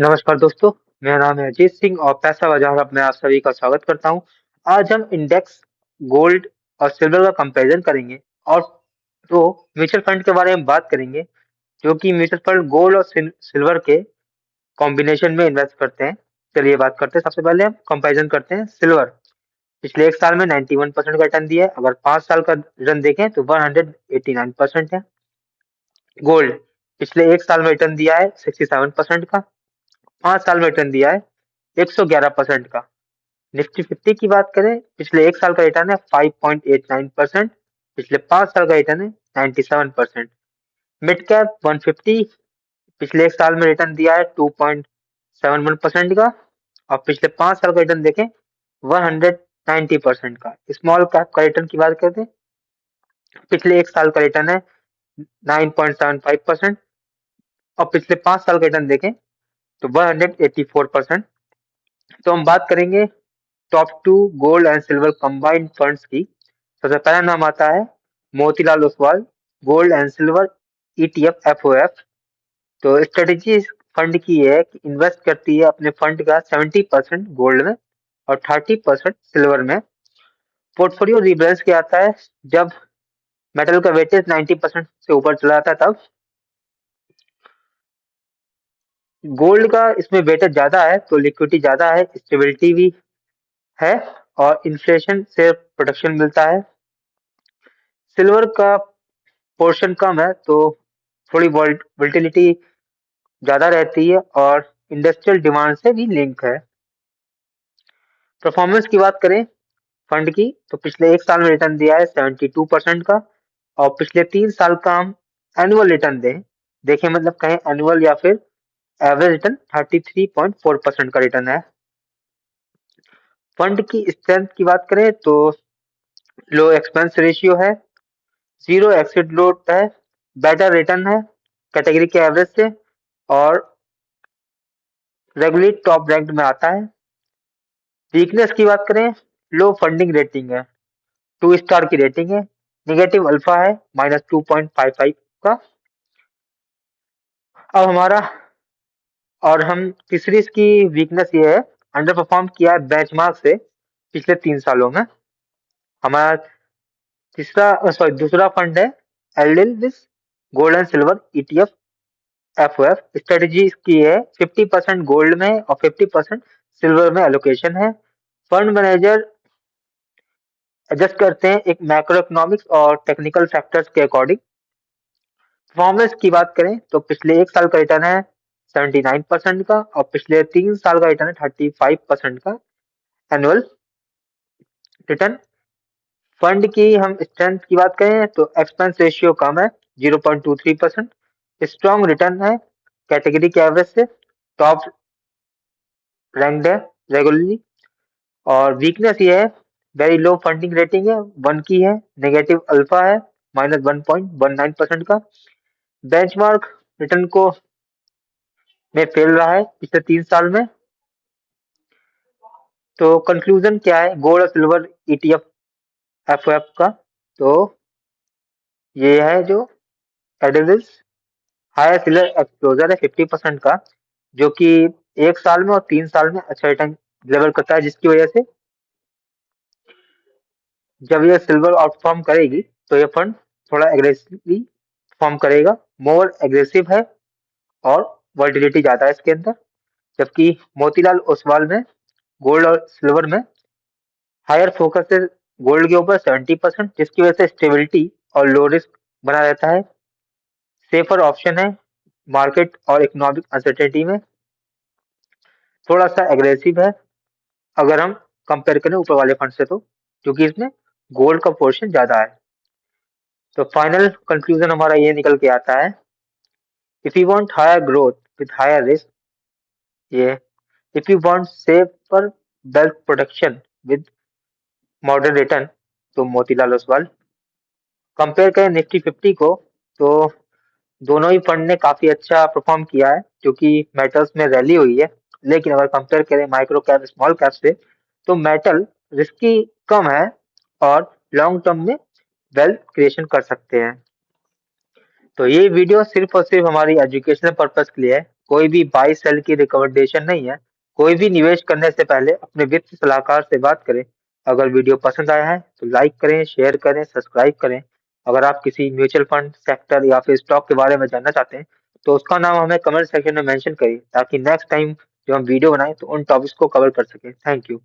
नमस्कार दोस्तों, मेरा नाम है अजीत सिंह और पैसा बाजार में आप सभी का स्वागत करता हूं। आज हम इंडेक्स, गोल्ड और सिल्वर का कंपैरिजन करेंगे और तो म्यूचुअल फंड के बारे में बात करेंगे, जो कि म्यूचुअल फंड गोल्ड और सिल्वर के कॉम्बिनेशन में इन्वेस्ट करते हैं। चलिए बात करते हैं। सबसे पहले हम कंपैरिजन करते हैं सिल्वर। पिछले एक साल में 91% का रिटर्न दिया है। अगर 5 साल का रिटर्न देखें तो 189% है। गोल्ड पिछले एक साल में रिटर्न दिया है 67% का। 5 साल में रिटर्न दिया है 111% का। निफ्टी 50 की बात करें, पिछले एक साल का रिटर्न है 5.89%। पिछले 5 साल का रिटर्न है 97%। मिड कैप 150 पिछले एक साल में रिटर्न दिया है 2.71% का और पिछले 5 साल का रिटर्न देखें 190% का। स्मॉल कैप का रिटर्न की बात करते हैं, पिछले एक साल का रिटर्न है 9.75% और पिछले 5 साल का रिटर्न देखें तो 184%। तो हम बात करेंगे top two gold and silver combined funds की। सबसे पहला नाम आता है Motilal Oswal gold and silver ETF FOF. तो स्ट्रेटेजी फंड की है कि इन्वेस्ट करती है अपने फंड का 70% गोल्ड में और 30% सिल्वर में। पोर्टफोलियो रिबैलेंस किया आता है जब मेटल का वेटेज 90% से ऊपर चला जाता है। तब गोल्ड का इसमें वेटेज ज्यादा है तो लिक्विडिटी ज्यादा है, स्टेबिलिटी भी है और इन्फ्लेशन से प्रोटेक्शन मिलता है। सिल्वर का पोर्शन कम है तो थोड़ी वोल्टिलिटी ज्यादा रहती है और इंडस्ट्रियल डिमांड से भी लिंक है। परफॉर्मेंस की बात करें फंड की तो पिछले एक साल में रिटर्न दिया है 72% का और पिछले 3 साल का हम एनुअल रिटर्न देखें मतलब कहें एनुअल या फिर एवरेज रिटर्न 33.4% का रिटर्न है। फंड की स्ट्रेंथ की बात करें तो लो एक्सपेंस रेशियो है, जीरो एक्सिट लोड है, बेटर रिटर्न है कैटेगरी के एवरेज से और रेगुलर टॉप रैंक में आता है। वीकनेस की बात करें, लो फंडिंग रेटिंग है, 2 स्टार की रेटिंग है, निगेटिव अल्फा है -2.55 का। अब हमारा और हम तीसरी इसकी वीकनेस ये है, अंडर परफॉर्म किया है बेंचमार्क से पिछले 3 सालों में। हमारा दूसरा फंड है एल्डिल gold and silver ETF FOF. Strategy की है 50% गोल्ड में और 50% सिल्वर में एलोकेशन है। फंड मैनेजर एडजस्ट करते हैं एक मैक्रो इकोनॉमिक्स और टेक्निकल फैक्टर्स के अकॉर्डिंग। परफॉर्मेंस की बात करें तो पिछले एक साल का रिटर्न है 79% का और पिछले 3 साल का रिटर्न है 35% का एनुअल रिटर्न। फंड की हम स्ट्रेंथ की बात करें तो एक्सपेंस रेशियो कम है 0.23%। स्ट्रॉन्ग रिटर्न है कैटेगरी के एवरेज से, टॉप रैंक्ड है रेगुलरली। और वीकनेस ये है वेरी लो फंडिंग रेटिंग है 1 की है, नेगेटिव अल्फा है -1.19% का। बेंचमार्क रिटर्न को में फेल रहा है पिछले 3 साल में। तो कंक्लूजन क्या है गोल्ड और सिल्वर ईटीएफ एफओएफ का? तो ये है जो एडिविस हायर सिल्वर एक्सपोजर है 50% का, जो कि एक साल में और 3 साल में अच्छा रिटर्न डिलीवर करता है, जिसकी वजह से जब ये सिल्वर आउटफॉर्म करेगी तो ये फंड थोड़ा एग्रेसिवली फॉर्म करेगा, मोर एग्रेसिव है और वॉलिटिलिटी ज्यादा है इसके अंदर। जबकि मोतीलाल ओसवाल में गोल्ड और सिल्वर में हायर फोकस है गोल्ड के ऊपर 70%, जिसकी वजह से स्टेबिलिटी और लो रिस्क बना रहता है। सेफर ऑप्शन है मार्केट और इकोनॉमिक अनसर्टेनिटी में। थोड़ा सा एग्रेसिव है अगर हम कंपेयर करें ऊपर वाले फंड से, तो क्योंकि इसमें गोल्ड का पोर्शन ज्यादा है। तो फाइनल कंक्लूजन हमारा ये निकल के आता है, if you want higher growth with higher risk, ये if you want safer wealth protection with modern return, तो मोतीलाल ओसवाल। कंपेयर करें निफ्टी 50 को तो दोनों ही फंड ने काफी अच्छा परफॉर्म किया है क्योंकि मेटल्स में रैली हुई है। लेकिन अगर कंपेयर करें माइक्रो कैप स्मॉल कैप से तो मेटल रिस्की कम है और लॉन्ग टर्म में वेल्थ क्रिएशन कर सकते हैं। तो ये वीडियो सिर्फ और सिर्फ हमारी एजुकेशनल पर्पस के लिए है, कोई भी बाई सेल की रिकमेंडेशन नहीं है। कोई भी निवेश करने से पहले अपने वित्त सलाहकार से बात करें। अगर वीडियो पसंद आया है तो लाइक करें, शेयर करें, सब्सक्राइब करें। अगर आप किसी म्यूचुअल फंड सेक्टर या फिर स्टॉक के बारे में जानना चाहते हैं तो उसका नाम हमें कमेंट सेक्शन में मेंशन करिए, ताकि नेक्स्ट टाइम जब हम वीडियो बनाएं तो उन टॉपिक्स को कवर कर सकें। Thank you.